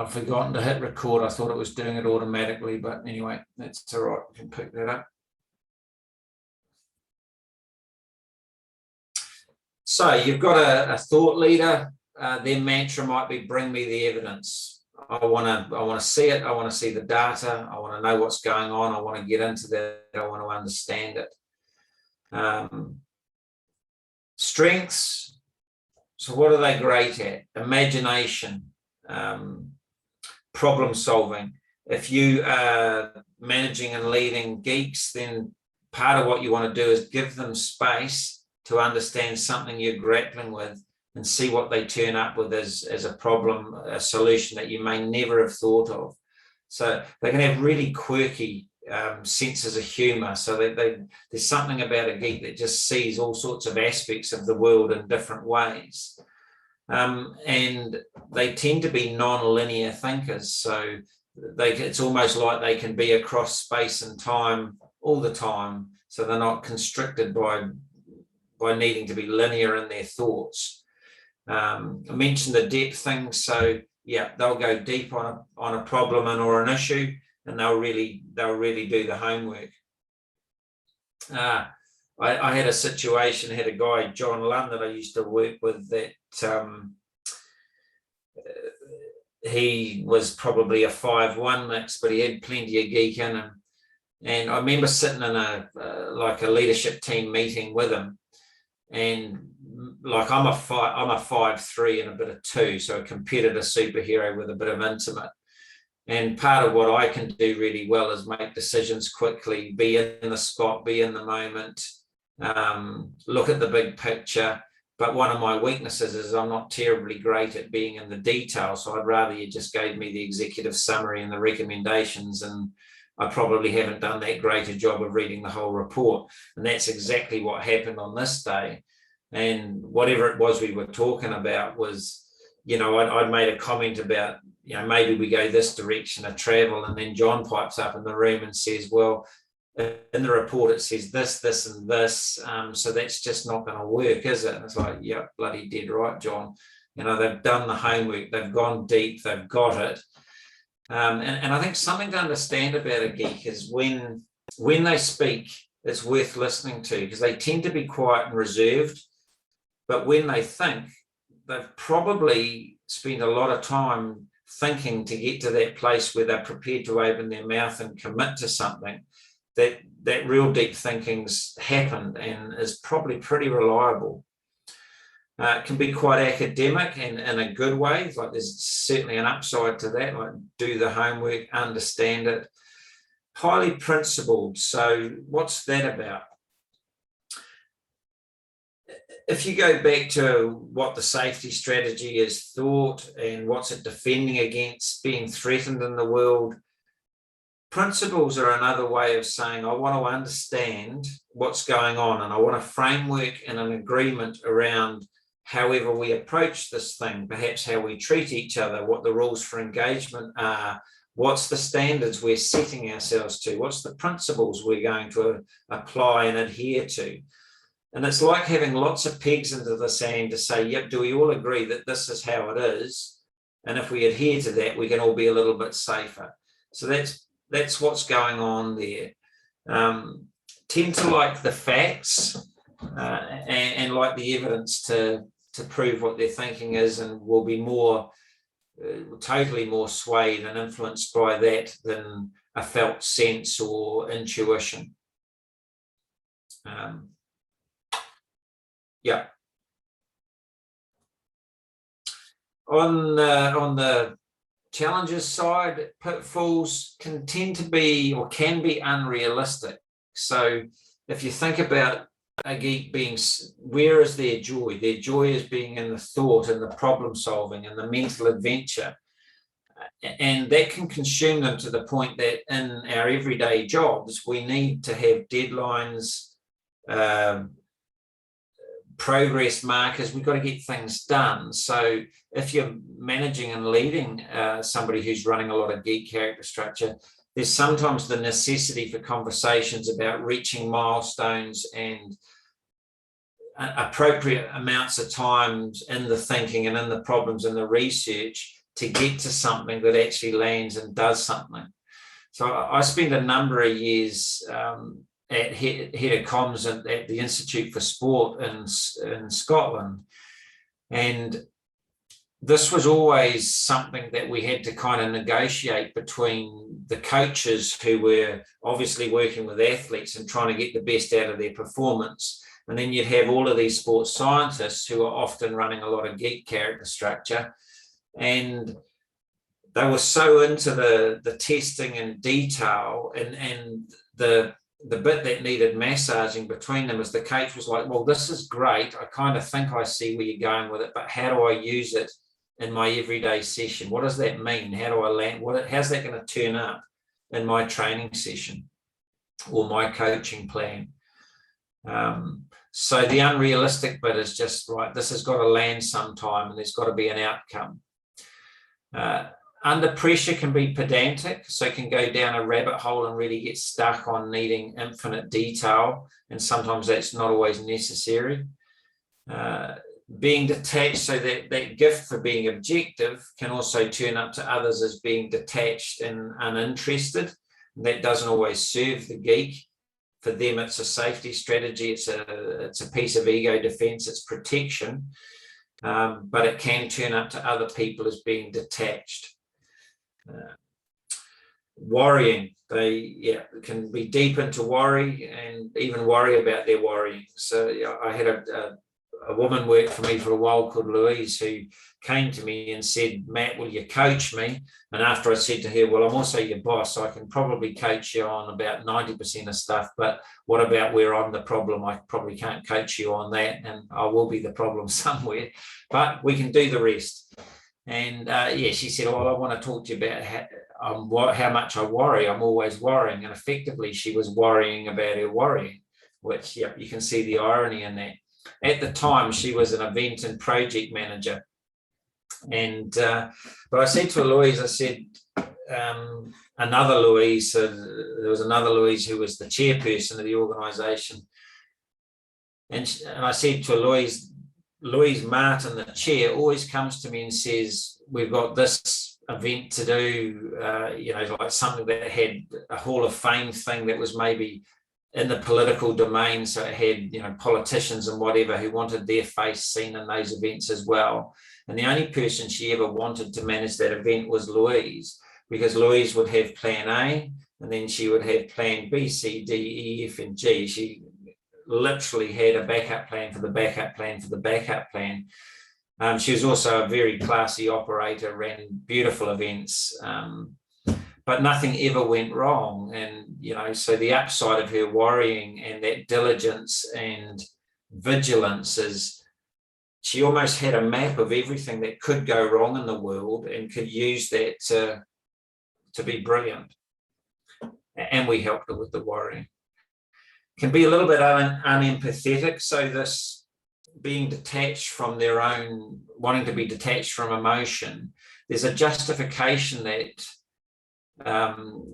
I've forgotten to hit record. I thought it was doing it automatically, but anyway, that's all right. We can pick that up. So you've got a thought leader. Their mantra might be, bring me the evidence. I want to see it. I want to see the data. I want to know what's going on. I want to get into that. I want to understand it. Strengths. So what are they great at? Imagination, problem solving. If you are managing and leading geeks, then part of what you want to do is give them space to understand something you're grappling with and see what they turn up with as a problem, a solution that you may never have thought of. So they can have really quirky senses of humor. So there's something about a geek that just sees all sorts of aspects of the world in different ways. And they tend to be non-linear thinkers. So it's almost like they can be across space and time all the time. So they're not constricted by needing to be linear in their thoughts. I mentioned the depth thing. So yeah, they'll go deep on a problem or an issue, and they'll really do the homework. I had a situation, had a guy, John Lunn, that I used to work with, that he was probably a 5-1 mix, but he had plenty of geek in him. And I remember sitting in a leadership team meeting with him, and like I'm a 5-3 and a bit of 2, so a competitor superhero with a bit of intimate. And part of what I can do really well is make decisions quickly, be in the spot, be in the moment, look at the big picture. But one of my weaknesses is I'm not terribly great at being in the detail. So I'd rather you just gave me the executive summary and the recommendations, and I probably haven't done that great a job of reading the whole report. And that's exactly what happened on this day. And whatever it was we were talking about was, I'd made a comment about, maybe we go this direction of travel. And then John pipes up in the room and says, well, in the report it says this, this, and this. So that's just not going to work, is it? And it's like, yeah, bloody dead right, John. They've done the homework, they've gone deep, they've got it. And I think something to understand about a geek is when they speak, it's worth listening to, because they tend to be quiet and reserved. But when they think, they've probably spent a lot of time thinking to get to that place where they're prepared to open their mouth and commit to something. That real deep thinking's happened and is probably pretty reliable. It can be quite academic and in a good way. Like there's certainly an upside to that, like do the homework, understand it. Highly principled. So what's that about? If you go back to what the safety strategy is thought and what's it defending against, being threatened in the world, principles are another way of saying, I want to understand what's going on, and I want a framework and an agreement around however we approach this thing, perhaps how we treat each other, what the rules for engagement are, what's the standards we're setting ourselves to, what's the principles we're going to apply and adhere to. And it's like having lots of pegs into the sand to say, yep, do we all agree that this is how it is? And if we adhere to that, we can all be a little bit safer. So that's what's going on there. Tend to like the facts and like the evidence to prove what their thinking is, and will be totally more swayed and influenced by that than a felt sense or intuition. Yeah. On the challenges side, pitfalls can tend to be or can be unrealistic. So if you think about a geek being, where is their joy? Their joy is being in the thought and the problem solving and the mental adventure. And that can consume them to the point that in our everyday jobs, we need to have deadlines, progress markers. We've got to get things done. So if you're managing and leading somebody who's running a lot of geek character structure, there's sometimes the necessity for conversations about reaching milestones and appropriate amounts of time in the thinking and in the problems and the research to get to something that actually lands and does something. So I spent a number of years at head of comms at the Institute for Sport in Scotland. And this was always something that we had to kind of negotiate between the coaches who were obviously working with athletes and trying to get the best out of their performance. And then you'd have all of these sports scientists who are often running a lot of geek character structure. And they were so into the testing and detail, and the bit that needed massaging between them is the coach was like, well, this is great. I kind of think I see where you're going with it, but how do I use it in my everyday session? What does that mean? How do I land? How's that going to turn up in my training session or my coaching plan? So the unrealistic bit is just, right, this has got to land sometime and there's got to be an outcome. Under pressure can be pedantic, so it can go down a rabbit hole and really get stuck on needing infinite detail, and sometimes that's not always necessary. Being detached, so that gift for being objective can also turn up to others as being detached and uninterested. And that doesn't always serve the geek. For them, it's a safety strategy, it's a piece of ego defense, it's protection, but it can turn up to other people as being detached. Worrying, they can be deep into worry and even worry about their worrying. So I had a woman work for me for a while called Louise, who came to me and said, Matt, will you coach me? And after I said to her, well, I'm also your boss, so I can probably coach you on about 90% of stuff, but what about where I'm the problem? I probably can't coach you on that, and I will be the problem somewhere, but we can do the rest. And she said, well, I want to talk to you about how much I worry. I'm always worrying. And effectively, she was worrying about her worrying, which, you can see the irony in that. At the time, she was an event and project manager. And but I said to Louise, I said, another Louise, there was another Louise who was the chairperson of the organisation. And I said to Louise Martin, the chair, always comes to me and says, we've got this event to do, like something that had a Hall of Fame thing that was maybe in the political domain. So it had, politicians and whatever who wanted their face seen in those events as well. And the only person she ever wanted to manage that event was Louise, because Louise would have plan A, and then she would have plan B, C, D, E, F, and G. She literally had a backup plan for the backup plan for the backup plan. She was also a very classy operator, ran beautiful events, but nothing ever went wrong. And, so the upside of her worrying and that diligence and vigilance is she almost had a map of everything that could go wrong in the world and could use that to be brilliant. And we helped her with the worrying. Can be a little bit unempathetic. So this being detached from their own, wanting to be detached from emotion, there's a justification that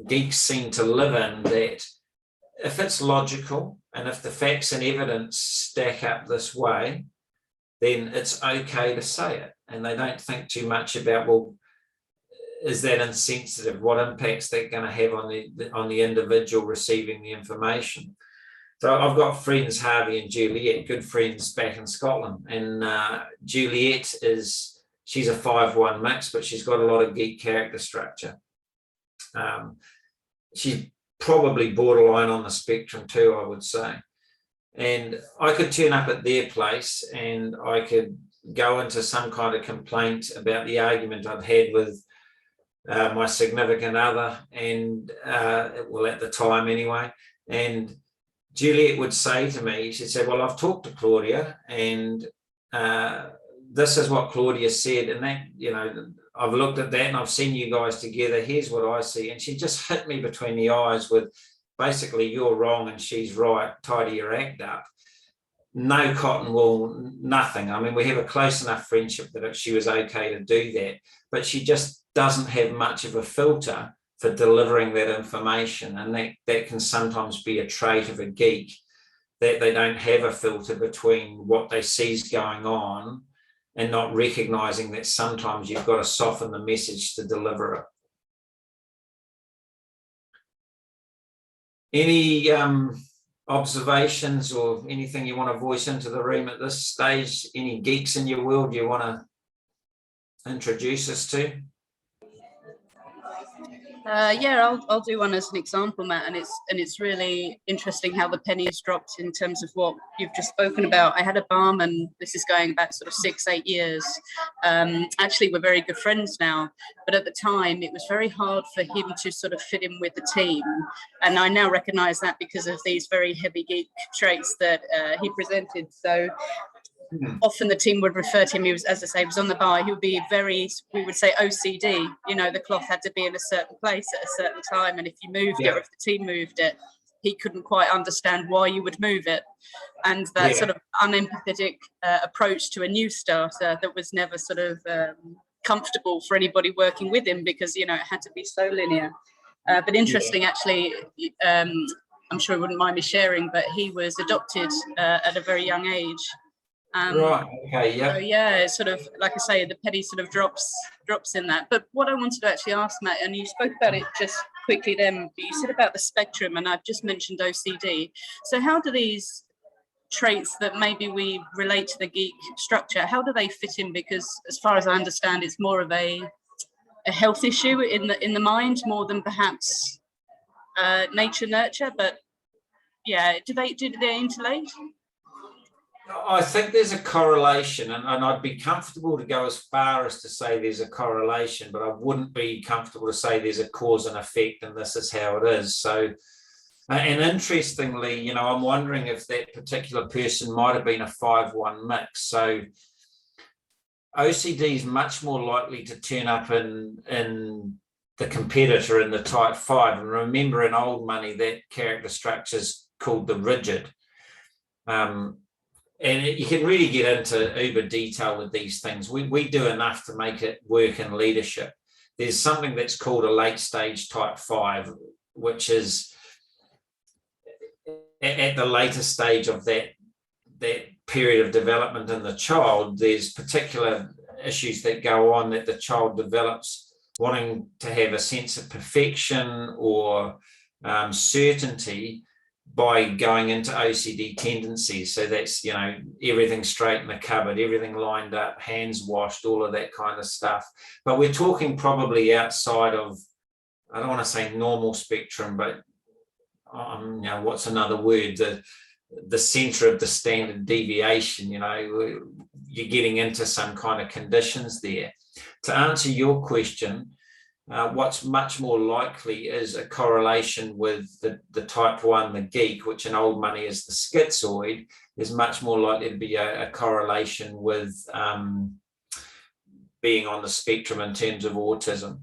geeks seem to live in, that if it's logical and if the facts and evidence stack up this way, then it's okay to say it. And they don't think too much about, well, is that insensitive? What impact's that going to have on the individual receiving the information? So I've got friends, Harvey and Juliet, good friends back in Scotland. And Juliet she's a 5-1 mix, but she's got a lot of geek character structure. She's probably borderline on the spectrum too, I would say. And I could turn up at their place and I could go into some kind of complaint about the argument I've had with my significant other, and at the time anyway. And Juliet would say to me, she'd say, well, I've talked to Claudia and this is what Claudia said, and that, I've looked at that and I've seen you guys together. Here's what I see. And she just hit me between the eyes with, basically, you're wrong and she's right, tidy your act up. No cotton wool, nothing. I mean, we have a close enough friendship that she was okay to do that, but she just doesn't have much of a filter for delivering that information. And that can sometimes be a trait of a geek, that they don't have a filter between what they see is going on and not recognizing that sometimes you've got to soften the message to deliver it. Any observations or anything you want to voice into the room at this stage? Any geeks in your world you want to introduce us to? Yeah, I'll do one as an example, Matt, and it's really interesting how the penny has dropped in terms of what you've just spoken about. I had a barman, this is going back sort of 6-8 years. Actually, we're very good friends now, but at the time it was very hard for him to sort of fit in with the team, and I now recognise that because of these very heavy geek traits that he presented. So often the team would refer to him, he was, as I say, he was on the bar, he would be very, we would say OCD, you know, the cloth had to be in a certain place at a certain time, and if you moved it, or if the team moved it, he couldn't quite understand why you would move it. And that sort of unempathetic approach to a new starter that was never sort of comfortable for anybody working with him, because, you know, it had to be so linear. But interesting, actually, I'm sure he wouldn't mind me sharing, but he was adopted at a very young age. Right. Okay. Yeah. So yeah, it's sort of like I say, the penny sort of drops in that. But what I wanted to actually ask, Matt, and you spoke about it just quickly then, but you said about the spectrum, and I've just mentioned OCD. So how do these traits that maybe we relate to the geek structure, how do they fit in? Because as far as I understand, it's more of a health issue in the mind more than perhaps nature nurture. But yeah, do they interlate? I think there's a correlation, and I'd be comfortable to go as far as to say there's a correlation, but I wouldn't be comfortable to say there's a cause and effect and this is how it is. So, and interestingly, you know, I'm wondering if that particular person might have been a 5-1 mix. So OCD is much more likely to turn up in the competitor in the type 5. And remember, in old money, that character structure is called the rigid. And you can really get into uber detail with these things. We do enough to make it work in leadership. There's something that's called a late stage type 5, which is at the later stage of that period of development in the child. There's particular issues that go on that the child develops, wanting to have a sense of perfection or certainty, by going into OCD tendencies. So that's, you know, everything straight in the cupboard, everything lined up, hands washed, all of that kind of stuff. But we're talking probably outside of, I don't want to say normal spectrum, but you know, what's another word? The center of the standard deviation. You know, you're getting into some kind of conditions there. To answer your question, what's much more likely is a correlation with the type 1, the geek, which in old money is the schizoid. There's much more likely to be a correlation with being on the spectrum in terms of autism.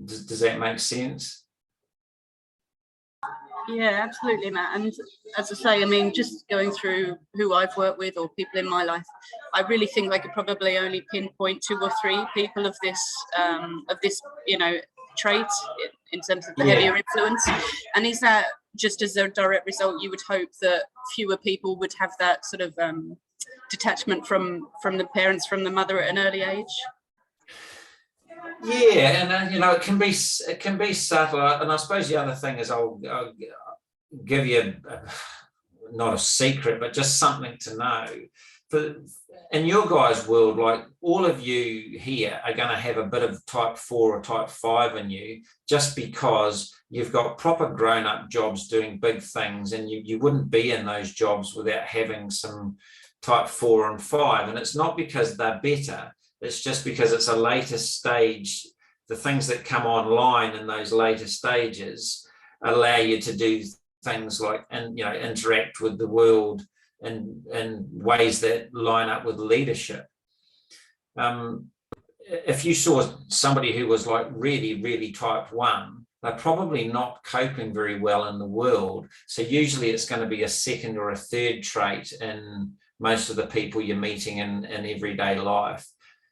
Does that make sense? Yeah, absolutely, Matt. And as I say, I mean, just going through who I've worked with or people in my life, I really think I could probably only pinpoint 2 or 3 people of this, you know, trait in terms of the heavier influence. And is that just as a direct result, you would hope that fewer people would have that sort of detachment from the parents, from the mother at an early age? Yeah, and you know, it can be subtle. And I suppose the other thing is, I'll give you not a secret, but just something to know. For in your guys' world, like all of you here are going to have a bit of type 4 or type 5 in you, just because you've got proper grown-up jobs doing big things, and you wouldn't be in those jobs without having some type 4 and 5. And it's not because they're better. It's just because it's a later stage. The things that come online in those later stages allow you to do things like, and you know, interact with the world in ways that line up with leadership. If you saw somebody who was like really, really type 1, they're probably not coping very well in the world. So usually it's going to be a second or a third trait in most of the people you're meeting in everyday life.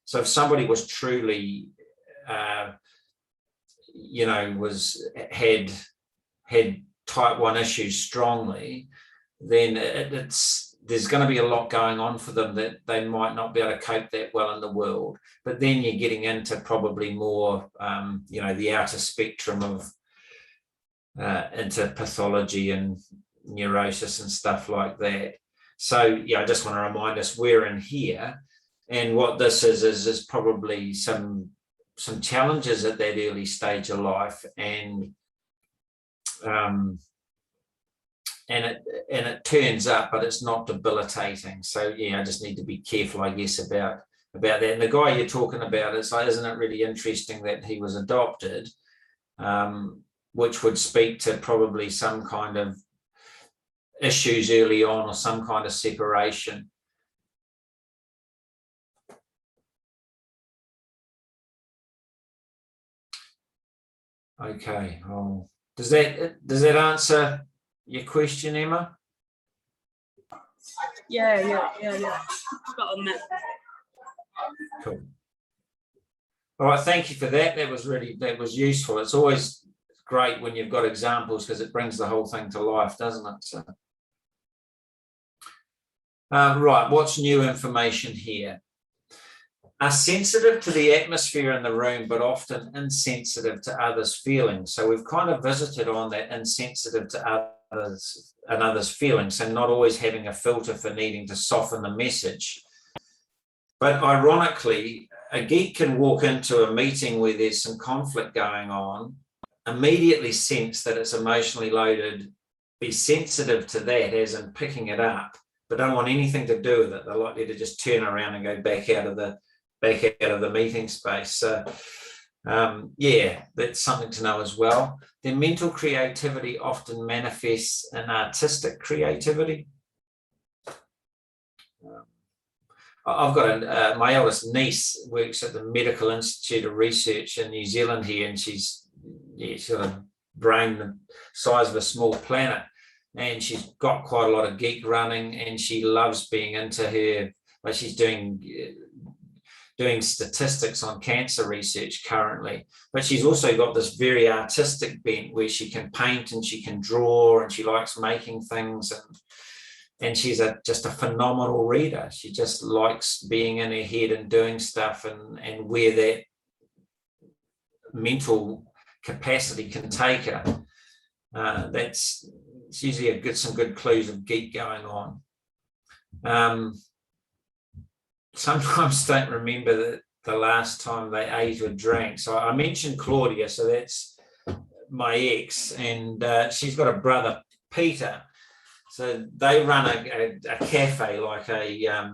So if somebody was truly, you know, had type 1 issues strongly, then there's going to be a lot going on for them that they might not be able to cope that well in the world. But then you're getting into probably more, the outer spectrum of into pathology and neurosis and stuff like that. So, yeah, I just want to remind us we're in here. And what this is probably some challenges at that early stage of life, and it turns up, but it's not debilitating. So yeah, I just need to be careful, I guess, about that. And the guy you're talking about, isn't it really interesting that he was adopted, which would speak to probably some kind of issues early on, or some kind of separation. Okay. Oh, does that answer your question, Emma? Yeah. Spot on that. Cool. All right, thank you for that. That was useful. It's always great when you've got examples, because it brings the whole thing to life, doesn't it? So, right, what's new information here? Are sensitive to the atmosphere in the room, but often insensitive to others' feelings. So we've kind of visited on that, insensitive to others and others' feelings, and not always having a filter for needing to soften the message. But ironically, a geek can walk into a meeting where there's some conflict going on, immediately sense that it's emotionally loaded, be sensitive to that, as in picking it up, but don't want anything to do with it. They're likely to just turn around and go back out of the meeting space. So yeah, that's something to know as well. Their mental creativity often manifests in artistic creativity. I've got my eldest niece works at the Medical Institute of Research in New Zealand here, and she's got a brain the size of a small planet, and she's got quite a lot of geek running, and she loves being into her, like she's doing statistics on cancer research currently, but she's also got this very artistic bent where she can paint and she can draw, and she likes making things, and she's just a phenomenal reader. She just likes being in her head and doing stuff, and where that mental capacity can take her. That's usually some good clues of geek going on. Sometimes don't remember the last time they ate or drank. So I mentioned Claudia, so that's my ex, and she's got a brother, Peter. So they run a cafe, like a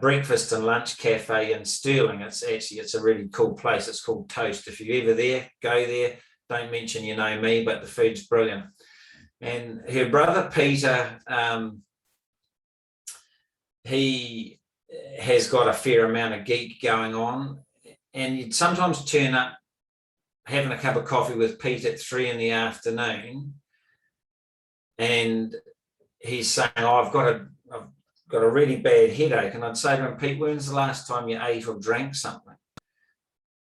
breakfast and lunch cafe in Stirling. It's a really cool place. It's called Toast. If you're ever there, go there. Don't mention you know me, but the food's brilliant. And her brother Peter, he has got a fair amount of geek going on, and you'd sometimes turn up having a cup of coffee with Pete at 3 PM, and he's saying, "Oh, I've got a really bad headache," and I'd say to him, "Pete, when's the last time you ate or drank something?"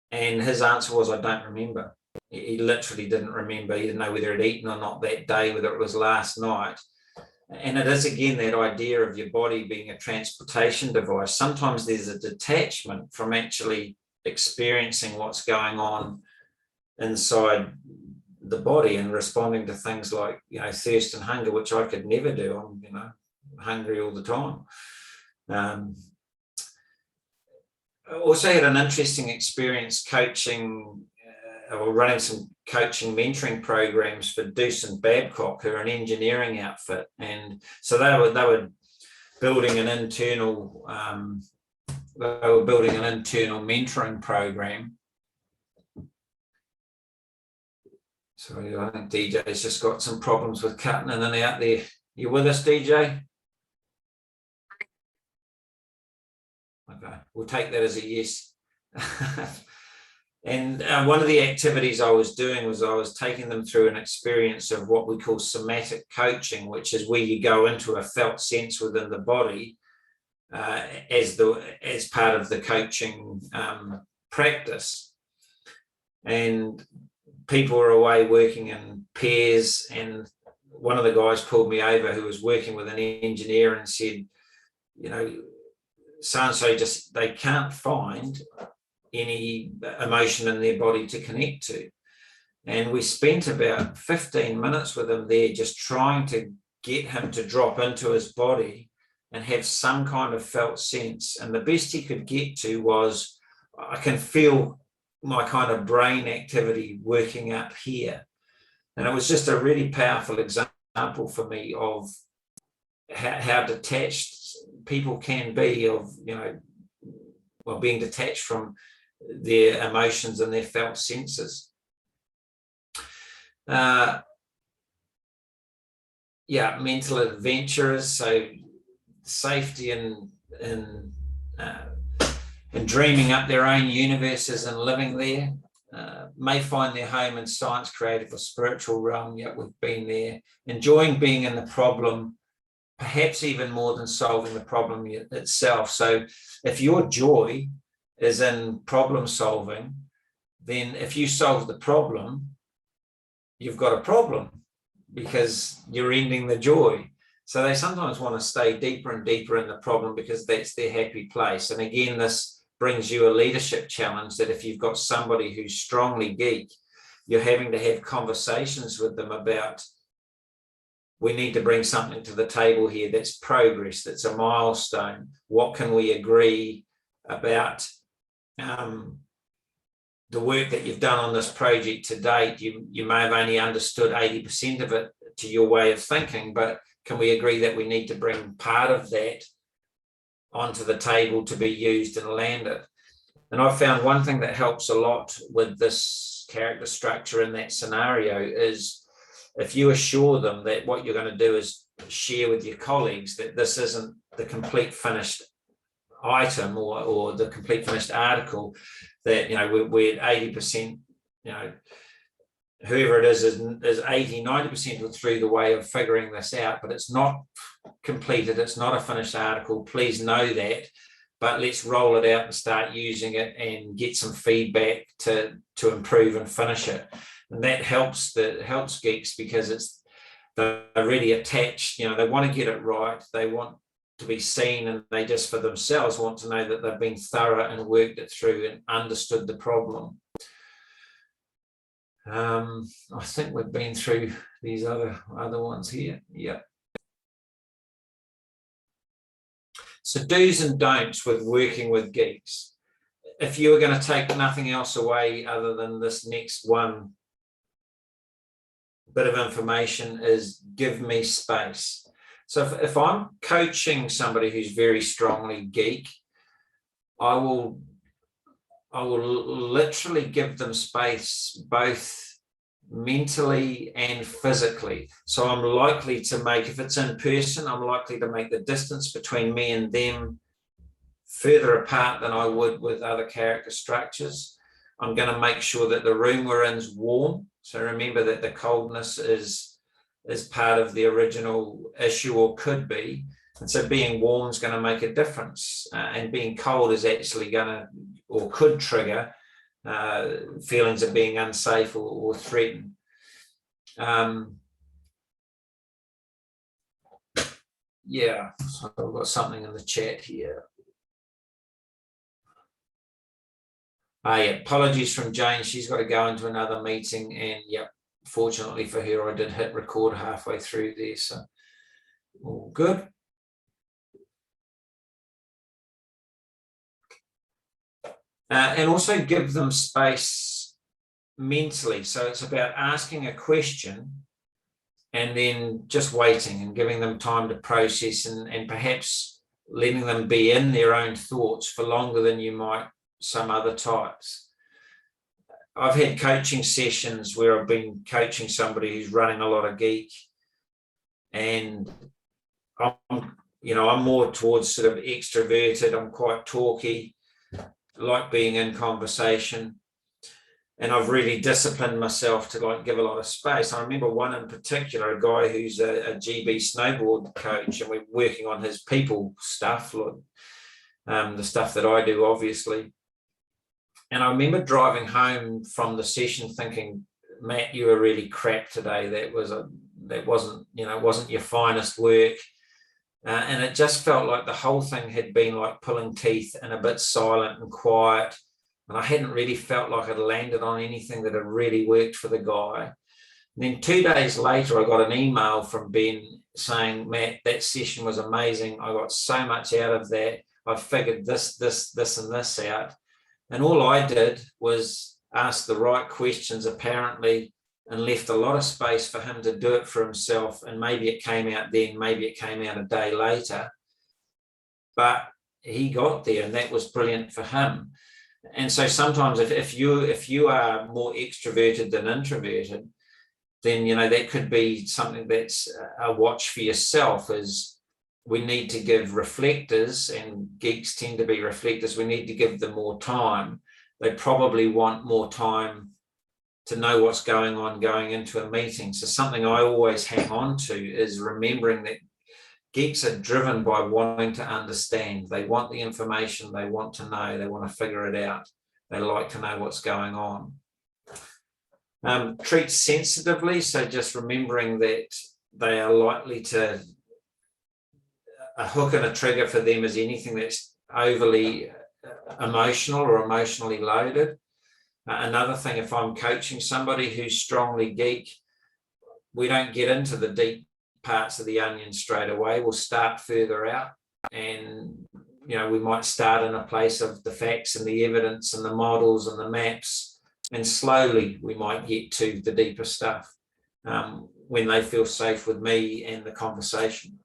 And his answer was, "I don't remember." He literally didn't remember. He didn't know whether he'd eaten or not that day, whether it was last night. And it is, again, that idea of your body being a transportation device. Sometimes there's a detachment from actually experiencing what's going on inside the body and responding to things like, thirst and hunger, which I could never do. I'm, hungry all the time. I also had an interesting experience coaching or running some coaching mentoring programs for Deuce and Babcock, who are an engineering outfit. And so they were building an internal mentoring program. Sorry, I think DJ's just got some problems with cutting in and out there. You with us, DJ? Okay, we'll take that as a yes. And one of the activities I was doing was I was taking them through an experience of what we call somatic coaching, which is where you go into a felt sense within the body as part of the coaching practice. And people were away working in pairs, and one of the guys pulled me over who was working with an engineer and said, you know, so-and-so just, they can't find any emotion in their body to connect to. And we spent about 15 minutes with him there, just trying to get him to drop into his body and have some kind of felt sense. And the best he could get to was, I can feel my kind of brain activity working up here. And it was just a really powerful example for me of how detached people can be of, you know, well, being detached from their emotions and their felt senses. Yeah, mental adventurers, so safety in dreaming up their own universes and living there. May find their home in science, creative or spiritual realm. Yet we've been there, enjoying being in the problem, perhaps even more than solving the problem itself. So if your joy is in problem solving, then if you solve the problem, you've got a problem because you're ending the joy. So they sometimes want to stay deeper and deeper in the problem because that's their happy place. And again, this brings you a leadership challenge, that if you've got somebody who's strongly geek, you're having to have conversations with them about, we need to bring something to the table here that's progress, that's a milestone. What can we agree about the work that you've done on this project to date? You may have only understood 80% of it to your way of thinking, but can we agree that we need to bring part of that onto the table to be used and landed? And I've found one thing that helps a lot with this character structure in that scenario is, if you assure them that what you're going to do is share with your colleagues that this isn't the complete finished item or the complete finished article, that, you know, we're 80%, you know, whoever it is 80, 90% through the way of figuring this out, but it's not completed, it's not a finished article. Please know that, but let's roll it out and start using it and get some feedback to improve and finish it. And that helps geeks, because they're really attached, you know, they want to get it right, they want to be seen, and they just for themselves want to know that they've been thorough and worked it through and understood the problem. I think we've been through these other ones here. Yeah. So do's and don'ts with working with geeks. If you were going to take nothing else away other than this next one bit of information, is give me space. So if I'm coaching somebody who's very strongly geek, I will literally give them space, both mentally and physically. So I'm likely to make, if it's in person, I'm likely to make the distance between me and them further apart than I would with other character structures. I'm going to make sure that the room we're in is warm. So remember that the coldness is part of the original issue, or could be. And so being warm is going to make a difference. And being cold is actually going to, or could trigger, feelings of being unsafe or threatened. Yeah, so I've got something in the chat here. Yeah, apologies from Jane. She's got to go into another meeting, and yep, fortunately for her, I did hit record halfway through there, so all good. And also give them space mentally. So it's about asking a question and then just waiting and giving them time to process, and perhaps letting them be in their own thoughts for longer than you might some other types. I've had coaching sessions where I've been coaching somebody who's running a lot of geek, and I'm more towards sort of extroverted. I'm quite talky, like being in conversation, and I've really disciplined myself to give a lot of space. I remember one in particular, a guy who's a GB snowboard coach, and we're working on his people stuff, the stuff that I do, obviously. And I remember driving home from the session thinking, Matt, you were really crap today. That was that wasn't, wasn't your finest work. And it just felt like the whole thing had been like pulling teeth and a bit silent and quiet. And I hadn't really felt like I'd landed on anything that had really worked for the guy. And then 2 days later, I got an email from Ben saying, Matt, that session was amazing. I got so much out of that. I figured this, and this out. And all I did was ask the right questions, apparently, and left a lot of space for him to do it for himself. And maybe it came out then, maybe it came out a day later. But he got there, and that was brilliant for him. And so sometimes if you are more extroverted than introverted, then, that could be something that's a watch for yourself. Is we need to give reflectors, and geeks tend to be reflectors, we need to give them more time. They probably want more time to know what's going on going into a meeting. So something I always hang on to is remembering that geeks are driven by wanting to understand. They want the information, they want to know, they want to figure it out. They like to know what's going on. Treat sensitively, so just remembering that they are likely to, a hook and a trigger for them is anything that's overly emotional or emotionally loaded. Another thing, if I'm coaching somebody who's strongly geek, we don't get into the deep parts of the onion straight away. We'll start further out, and we might start in a place of the facts and the evidence and the models and the maps, and slowly we might get to the deeper stuff when they feel safe with me and the conversation.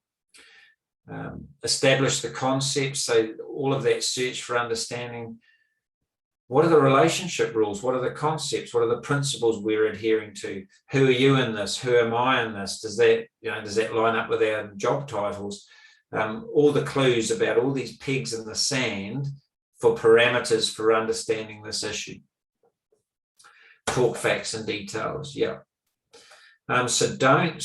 Establish the concepts, so all of that search for understanding. What are the relationship rules? What are the concepts? What are the principles we're adhering to? Who are you in this? Who am I in this? Does that line up with our job titles? All the clues about all these pegs in the sand for parameters for understanding this issue. Talk facts and details, yeah. So don't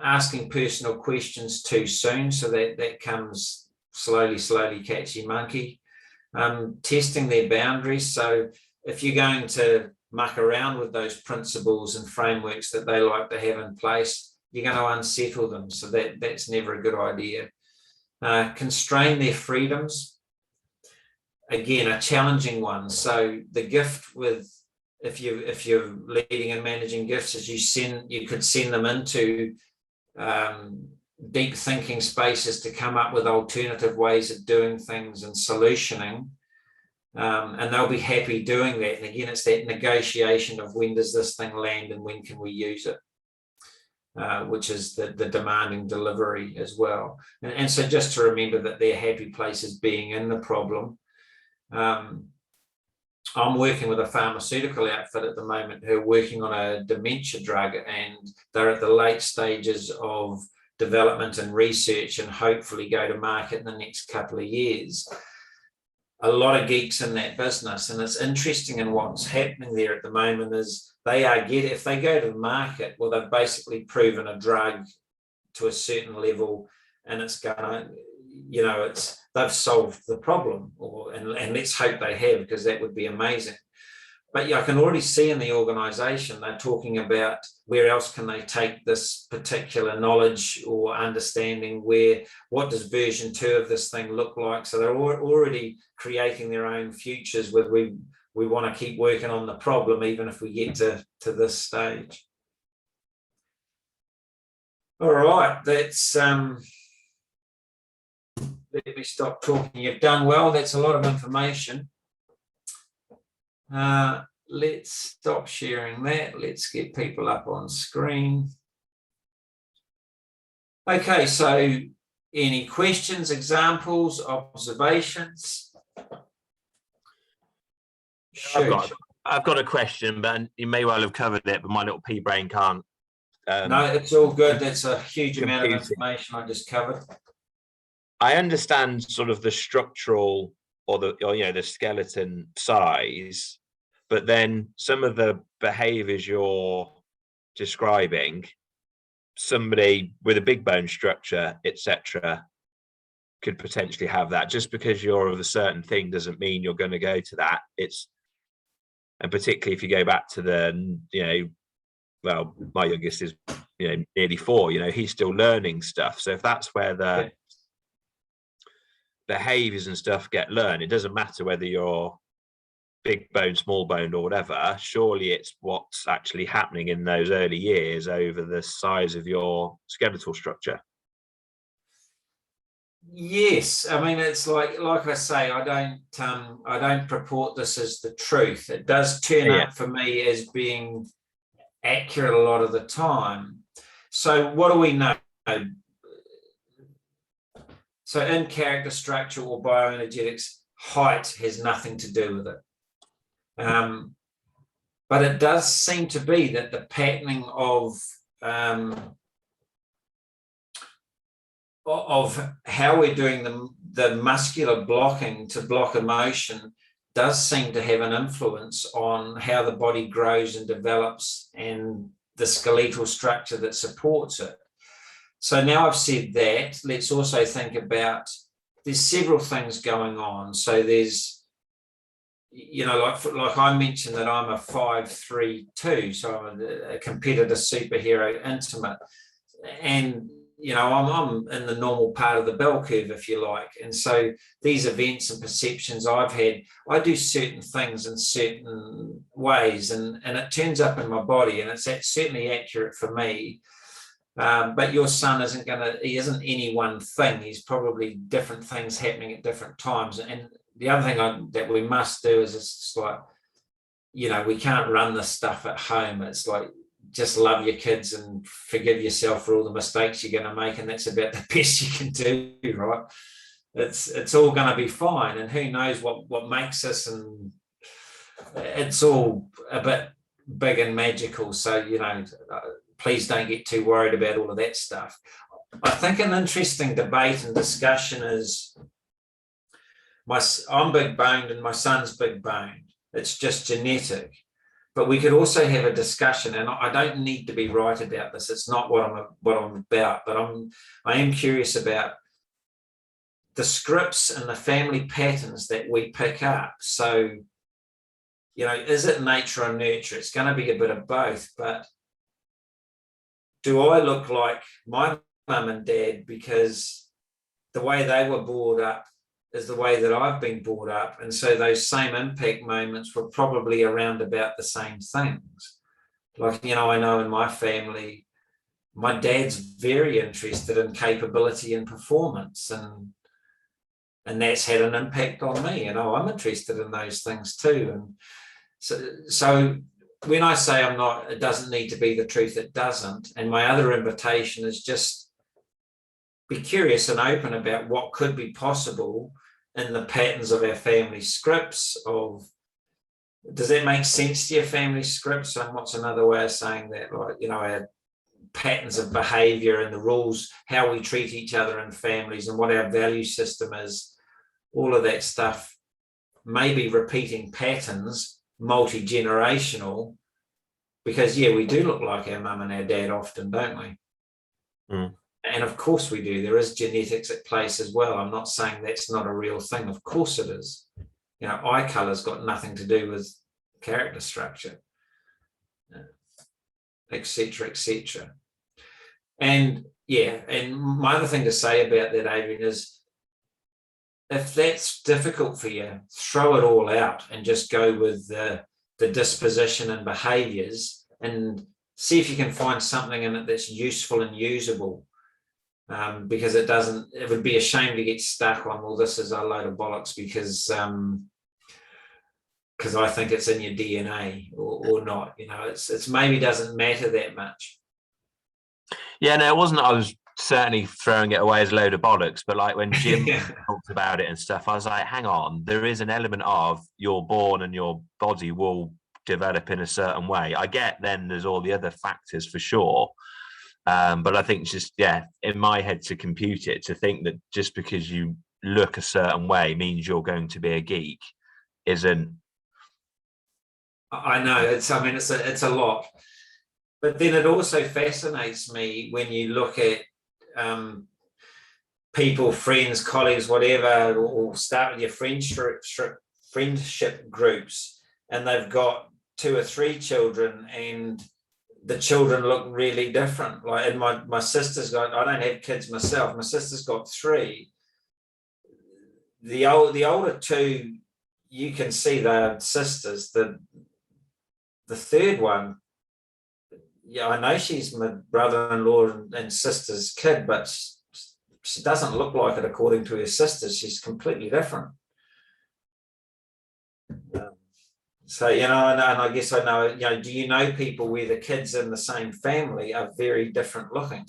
asking personal questions too soon, so that comes slowly catchy monkey. Testing their boundaries. So if you're going to muck around with those principles and frameworks that they like to have in place, you're going to unsettle them. So that's never a good idea. Constrain their freedoms. Again, a challenging one. So the gift with, if you're leading and managing gifts, is you could send them into deep thinking spaces to come up with alternative ways of doing things and solutioning, and they'll be happy doing that. And again, it's that negotiation of when does this thing land and when can we use it, which is the demanding delivery as well. And so just to remember that their happy place is being in the problem. I'm working with a pharmaceutical outfit at the moment who are working on a dementia drug, and they're at the late stages of development and research, and hopefully go to market in the next couple of years. A lot of geeks in that business, and it's interesting. And what's happening there at the moment is if they go to the market, well, they've basically proven a drug to a certain level, and it's gonna, they've solved the problem, and let's hope they have, because that would be amazing. But I can already see in the organization, they're talking about where else can they take this particular knowledge or understanding, what does version 2 of this thing look like? So they're already creating their own futures with, we want to keep working on the problem, even if we get to this stage. All right, that's, let me stop talking. You've done well. That's a lot of information. Let's stop sharing that. Let's get people up on screen. Okay, so any questions, examples, observations? I've got a question, but you may well have covered it, but my little pea brain can't. No, it's all good. That's a huge amount of information I just covered. I understand sort of the structural or the skeleton size, but then some of the behaviors you're describing, somebody with a big bone structure, etc., could potentially have that. Just because you're of a certain thing doesn't mean you're going to go to that. And particularly if you go back to the, well, my youngest is nearly 4, he's still learning stuff. So if that's where the behaviors and stuff get learned, it doesn't matter whether you're big bone, small bone, or whatever. Surely it's what's actually happening in those early years over the size of your skeletal structure. Yes, I mean, it's like I say, I don't purport this as the truth. It does turn up for me as being accurate a lot of the time. So what do we know? So in character structure or bioenergetics, height has nothing to do with it. But it does seem to be that the patterning of how we're doing the muscular blocking to block emotion does seem to have an influence on how the body grows and develops and the skeletal structure that supports it. So now I've said that, let's also think about, there's several things going on. So there's, like I mentioned that I'm a 5'3", so I'm a competitor superhero intimate. And I'm in the normal part of the bell curve, if you like. And so these events and perceptions I've had, I do certain things in certain ways, and it turns up in my body, and it's certainly accurate for me. But your son he isn't any one thing. He's probably different things happening at different times. And the other thing that we must do is it's like, we can't run this stuff at home. It's like, just love your kids and forgive yourself for all the mistakes you're going to make, and that's about the best you can do, right? It's all going to be fine, and who knows what makes us, and it's all a bit big and magical. So please don't get too worried about all of that stuff. I think an interesting debate and discussion is, I'm big boned and my son's big boned. It's just genetic. But we could also have a discussion, and I don't need to be right about this. It's not what I'm about, but I am curious about the scripts and the family patterns that we pick up. So, is it nature or nurture? It's going to be a bit of both. But do I look like my mum and dad because the way they were brought up is the way that I've been brought up, and so those same impact moments were probably around about the same things. Like, I know in my family, my dad's very interested in capability and performance, and that's had an impact on me. I'm interested in those things too. And so when I say I'm not, it doesn't need to be the truth, it doesn't. And my other invitation is just be curious and open about what could be possible in the patterns of our family scripts. Does that make sense to your family scripts? And what's another way of saying that? Like, our patterns of behavior and the rules, how we treat each other in families, and what our value system is, all of that stuff, maybe repeating patterns, multi-generational, because we do look like our mum and our dad often, don't we? Mm. And of course we do. There is genetics at place as well. I'm not saying that's not a real thing. Of course it is. Eye color's got nothing to do with character structure, etc., etc. And my other thing to say about that, Adrian, is if that's difficult for you, throw it all out and just go with the disposition and behaviors, and see if you can find something in it that's useful and usable. Because it would be a shame to get stuck on, well, this is a load of bollocks because I think it's in your DNA or not. It's maybe doesn't matter that much. Yeah, no, it wasn't. I was certainly throwing it away as a load of bollocks, but like when Jim talked about it and stuff, I was like, hang on, there is an element of you're born and your body will develop in a certain way. I get then there's all the other factors for sure. But I think just, in my head to compute it, to think that just because you look a certain way means you're going to be a geek isn't. I know, it's a lot. But then it also fascinates me when you look at people, friends, colleagues, whatever, or start with your friendship groups, and they've got 2 or 3 children, and the children look really different. Like, and my sister's got, I don't have kids myself, my sister's got 3. The older 2, you can see they're sisters. The third one, yeah, I know she's my brother-in-law and sister's kid, but she doesn't look like it according to her sisters. She's completely different. So, you know, and I guess I know, you know, do you know people where the kids in the same family are very different looking?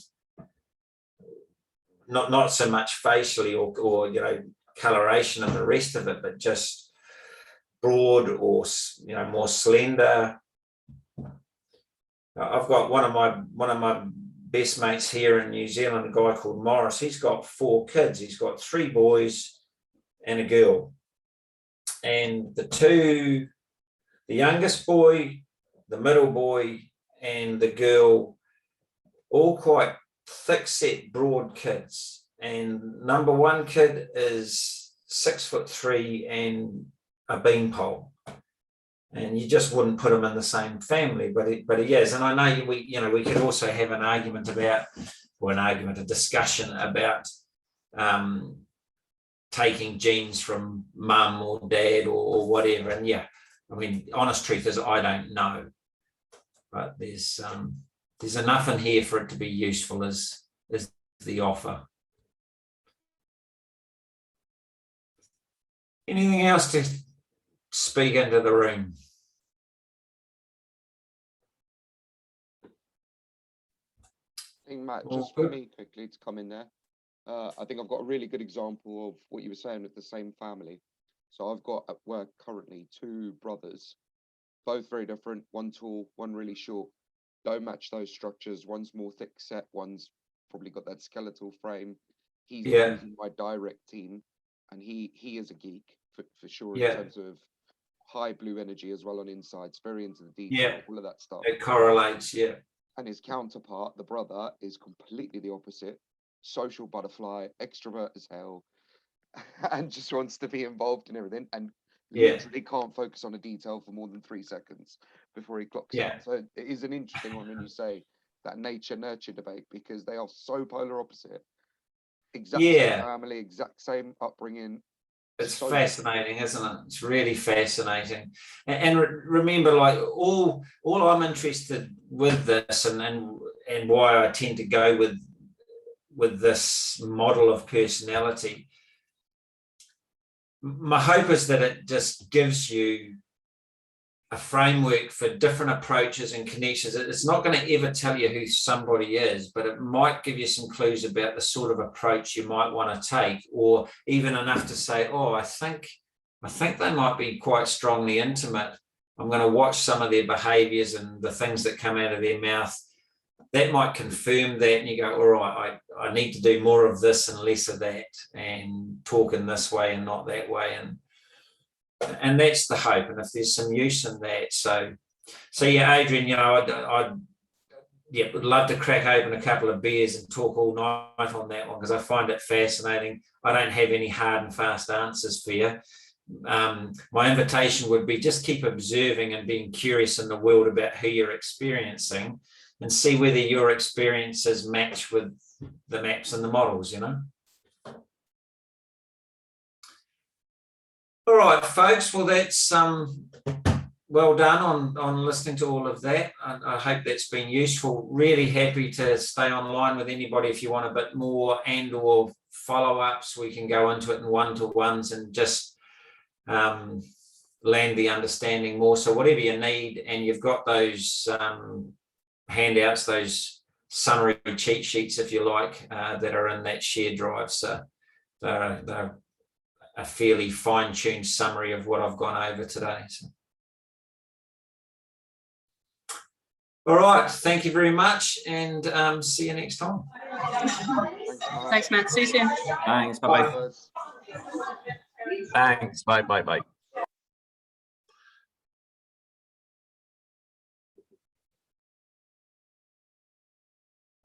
Not so much facially or you know, coloration and the rest of it, but just broad or, you know, more slender. I've got one of my best mates here in New Zealand, a guy called Morris. He's got 4 kids. He's got 3 boys and a girl. And the youngest boy, the middle boy, and the girl, all quite thick-set, broad kids. And number 1 kid is 6'3" and a beanpole. And you just wouldn't put him in the same family, but he is. And I know we could also have an argument about, or a discussion about taking genes from mum or dad or whatever. And yeah, I mean, honest truth is I don't know, but there's enough in here for it to be useful as the offer. Anything else to speak into the room? I think, Matt, just for me quickly to come in there, I think I've got a really good example of what you were saying with the same family. So I've got at work currently 2 brothers, both very different, one tall, one really short. Don't match those structures. One's more thick set, one's probably got that skeletal frame. He's using my direct team, and he is a geek for sure in terms of high blue energy as well on insides, very into the detail, all of that stuff. It correlates, yeah. And his counterpart, the brother, is completely the opposite. Social butterfly, extrovert as hell, and just wants to be involved in everything, and literally can't focus on a detail for more than 3 seconds before he clocks out. So it is an interesting one when you say that nature-nurture debate, because they are so polar opposite. Exact same family, exact same upbringing. It's so fascinating, isn't it? It's really fascinating. And remember, like all I'm interested with this, and why I tend to go with this model of personality, my hope is that it just gives you a framework for different approaches and connections. It's not going to ever tell you who somebody is, but it might give you some clues about the sort of approach you might want to take, or even enough to say, oh, I think they might be quite strongly intimate. I'm going to watch some of their behaviors and the things that come out of their mouth. That might confirm that, and you go, all right, I need to do more of this and less of that, and talk in this way and not that way. And that's the hope, and if there's some use in that. So yeah, Adrian, you know, I'd would love to crack open a couple of beers and talk all night on that one, because I find it fascinating. I don't have any hard and fast answers for you. My invitation would be just keep observing and being curious in the world about who you're experiencing, and see whether your experiences match with the maps and the models, you know. All right, folks. Well, that's well done on listening to all of that. I hope that's been useful. Really happy to stay online with anybody if you want a bit more and/or follow-ups. We can go into it in one-to-ones and just land the understanding more. So whatever you need, and you've got those handouts, those summary cheat sheets, if you like, that are in that shared drive. So they're a fairly fine-tuned summary of what I've gone over today. So. All right, thank you very much, and see you next time. Thanks, Matt. See you soon. Thanks. Bye-bye. Thanks. Bye.